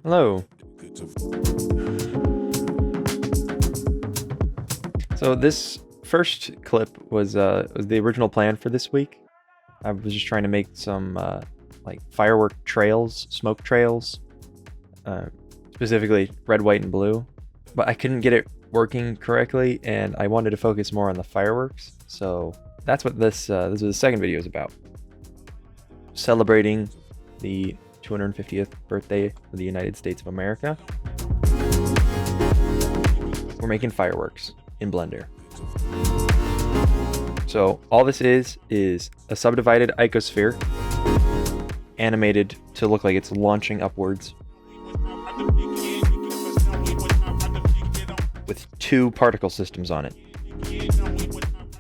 Hello. So this first clip was the original plan for this week. I was just trying to make some like firework trails, smoke trails, specifically red, white, and blue. But I couldn't get it working correctly, and I wanted to focus more on the fireworks. So that's what this is the second video is about. Celebrating the 250th birthday of the United States of America. We're making fireworks in Blender. So all this is a subdivided icosphere animated to look like it's launching upwards with two particle systems on it.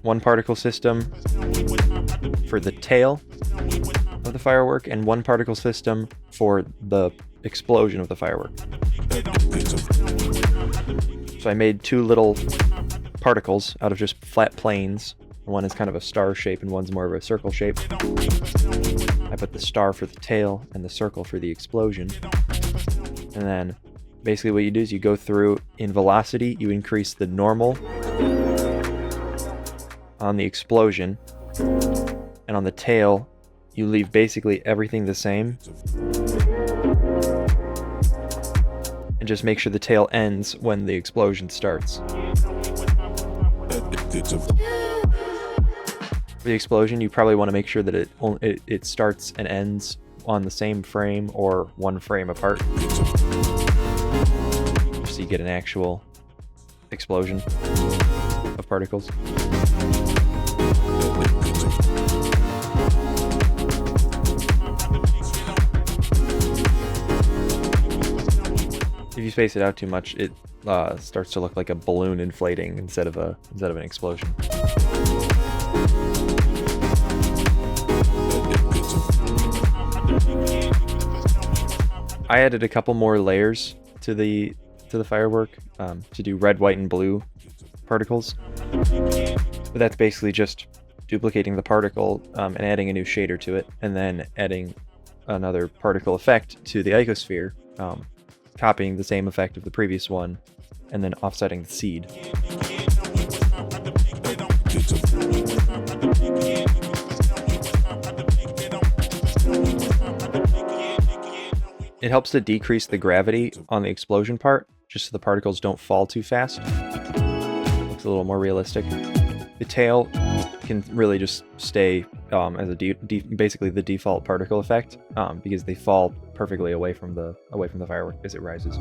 One particle system for the tail of the firework and one particle system for the explosion of the firework. So I made two little particles out of just flat planes. One is kind of a star shape and one's more of a circle shape. I put the star for the tail and the circle for the explosion. And then basically what you do is you go through in velocity, you increase the normal on the explosion, and on the tail you leave basically everything the same and just make sure the tail ends when the explosion starts. For the explosion, you probably want to make sure that it starts and ends on the same frame or one frame apart, so you get an actual explosion of particles. If you space it out too much, it starts to look like a balloon inflating instead of an explosion. I added a couple more layers to the firework to do red, white, and blue particles. But that's basically just duplicating the particle and adding a new shader to it, and then adding another particle effect to the icosphere, copying the same effect of the previous one, and then offsetting the seed. It helps to decrease the gravity on the explosion part, just so the particles don't fall too fast. Looks a little more realistic. The tail can really just stay as basically the default particle effect, because they fall perfectly away from the firework as it rises.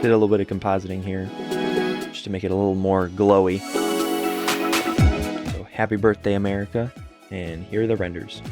Did a little bit of compositing here just to make it a little more glowy. So happy birthday, America, and here are the renders.